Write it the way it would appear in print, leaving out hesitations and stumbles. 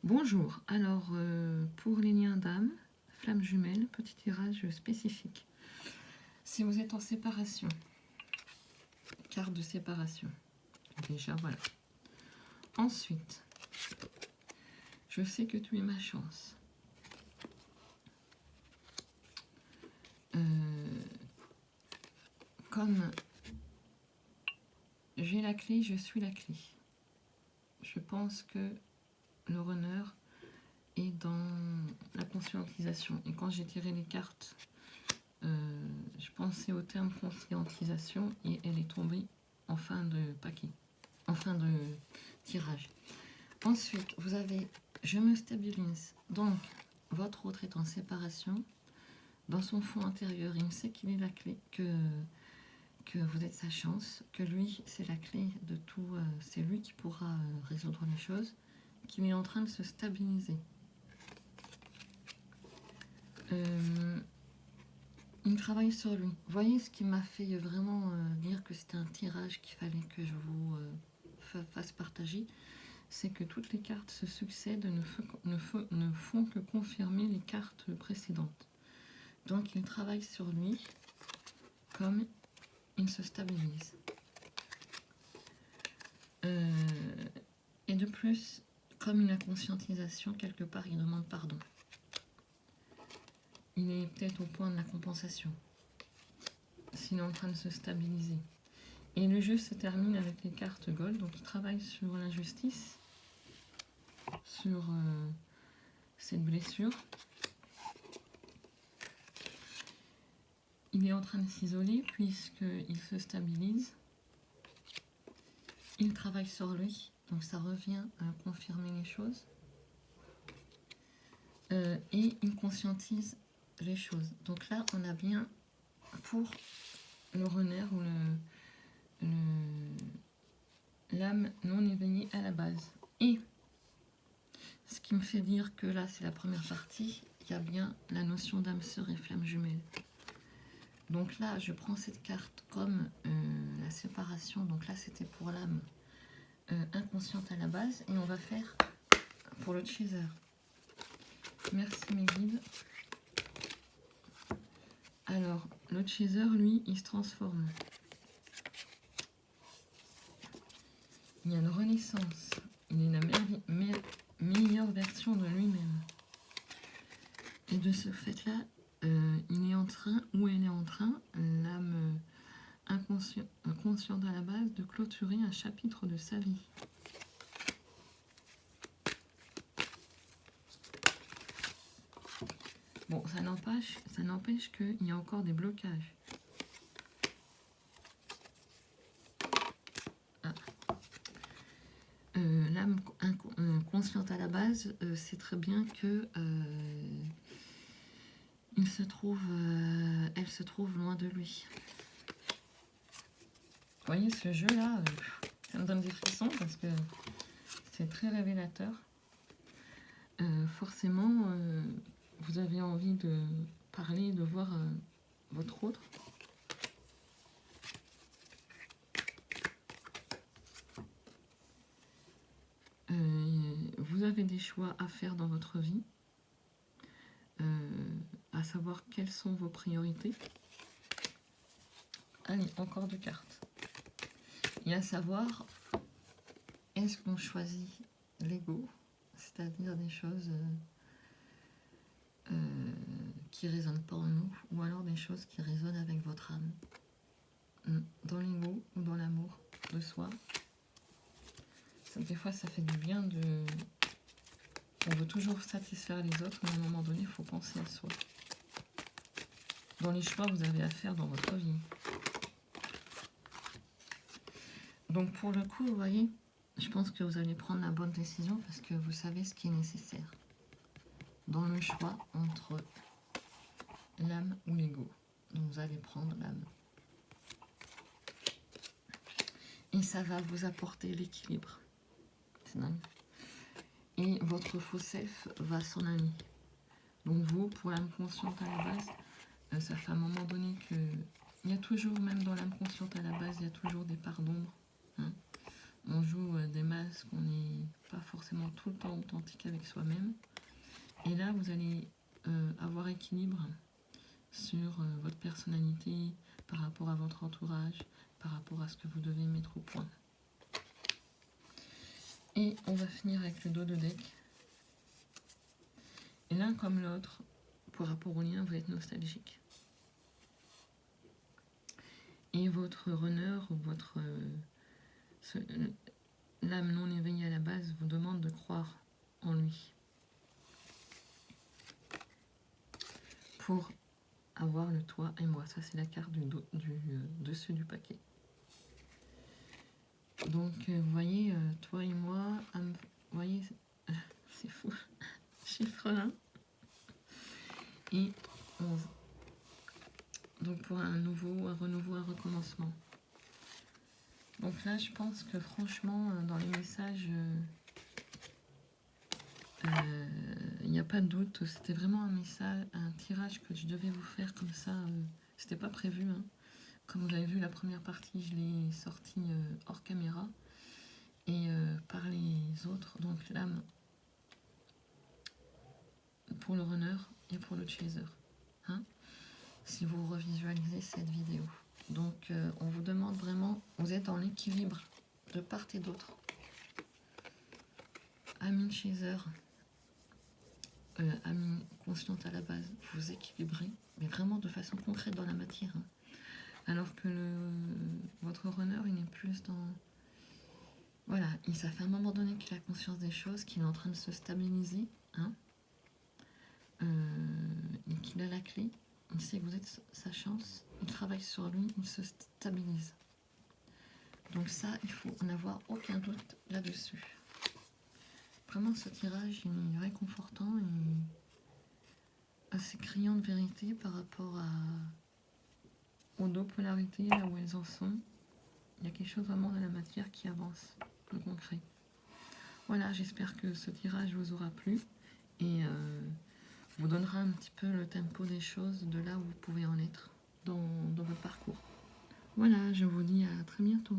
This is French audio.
Bonjour, alors pour les liens d'âme, flamme jumelle, petit tirage spécifique. Si vous êtes en séparation, carte de séparation, déjà voilà. Ensuite, je sais que tu es ma chance. Comme j'ai la clé, je suis la clé. Je pense que le runner est dans la conscientisation. Et quand j'ai tiré les cartes, je pensais au terme conscientisation et elle est tombée en fin de paquet, en fin de tirage. Ensuite, vous avez je me stabilise. Donc, votre autre est en séparation. Dans son fond intérieur, il sait qu'il est la clé, que vous êtes sa chance, que lui, c'est la clé de tout, c'est lui qui pourra résoudre les choses, qu'il est en train de se stabiliser. Il travaille sur lui. Vous voyez ce qui m'a fait vraiment dire que c'était un tirage qu'il fallait que je vous fasse partager, c'est que toutes les cartes se succèdent, ne font que confirmer les cartes précédentes. Donc il travaille sur lui comme il se stabilise. Et de plus, comme il a conscientisation, quelque part il demande pardon. Il est peut-être au point de la compensation. S'il est en train de se stabiliser. Et le jeu se termine avec les cartes gold. Donc il travaille sur la justice, sur cette blessure. Il est en train de s'isoler puisqu'il se stabilise. Il travaille sur lui, donc ça revient à confirmer les choses. Et il conscientise les choses. Donc là, on a bien pour le runner ou l'âme non éveillée à la base. Et ce qui me fait dire que là, c'est la première partie, il y a bien la notion d'âme sœur et flamme jumelle. Donc là, je prends cette carte comme la séparation. Donc là, c'était pour l'âme inconsciente à la base. Et on va faire pour le chaser. Merci mes guides. Alors, le chaser, lui, il se transforme. Il y a une renaissance. Il est la meilleure version de lui-même. Et de ce fait-là, il est en train, ou elle est en train, l'âme inconsciente à la base, de clôturer un chapitre de sa vie. Bon, ça n'empêche qu'il y a encore des blocages. Ah. L'âme consciente à la base, c'est très bien que elle se trouve loin de lui. Vous voyez ce jeu-là, ça me donne des frissons parce que c'est très révélateur. Forcément, vous avez envie de parler, de voir votre autre. Vous avez des choix à faire dans votre vie, à savoir quelles sont vos priorités. Allez, encore deux cartes. Et à savoir, est-ce qu'on choisit l'ego, c'est-à-dire des choses qui ne résonnent pas en nous, ou alors des choses qui résonnent avec votre âme, dans l'ego ou dans l'amour de soi. Des fois, ça fait du bien de... On veut toujours satisfaire les autres, mais à un moment donné, il faut penser à soi. Dans les choix que vous avez à faire dans votre vie. Donc pour le coup, vous voyez, je pense que vous allez prendre la bonne décision parce que vous savez ce qui est nécessaire. Dans le choix entre l'âme ou l'ego. Donc vous allez prendre l'âme. Et ça va vous apporter l'équilibre. C'est dingue. Et votre faux self va s'en aller. Donc vous, pour l'âme consciente à la base, ça fait un moment donné que... Il y a toujours, même dans l'âme consciente à la base, il y a toujours des parts d'ombre. Hein. on joue des masques, on n'est pas forcément tout le temps authentique avec soi-même. Et là, vous allez avoir équilibre sur votre personnalité par rapport à votre entourage, par rapport à ce que vous devez mettre au point. Et on va finir avec le dos de deck. Et l'un comme l'autre, par rapport au lien, va être nostalgique. Et votre runner ou votre l'âme non éveillée à la base vous demande de croire en lui pour avoir le toi et moi. Ça, c'est la carte du dessus du paquet. Donc, vous voyez, toi et moi, vous voyez, c'est fou. Chiffre 1 et 11. Donc, pour un renouveau, un recommencement. Donc là, je pense que franchement, dans les messages, il n'y a pas de doute. C'était vraiment un message, un tirage que je devais vous faire comme ça. C'était pas prévu. Hein. Comme vous avez vu, la première partie, je l'ai sortie hors caméra. Et par les autres, donc l'âme pour le runner et pour le chaser. Hein, si vous revisualisez cette vidéo. Donc on vous demande vraiment, vous êtes en équilibre de part et d'autre. Amie chaser, amie consciente à la base, vous équilibrez, mais vraiment de façon concrète dans la matière. Hein. Alors que votre runner, il est plus dans... Voilà, ça fait un moment donné qu'il a conscience des choses, qu'il est en train de se stabiliser, hein, et qu'il a la clé. Il sait que vous êtes sa chance, il travaille sur lui, il se stabilise. Donc ça, il faut n'avoir aucun doute là-dessus. Vraiment, ce tirage il est réconfortant et assez criant de vérité par rapport aux deux polarités, là où elles en sont. Il y a quelque chose vraiment dans la matière qui avance, de concret. Voilà, j'espère que ce tirage vous aura plu et vous donnera un petit peu le tempo des choses de là où vous pouvez en être dans votre parcours. Voilà, je vous dis à très bientôt.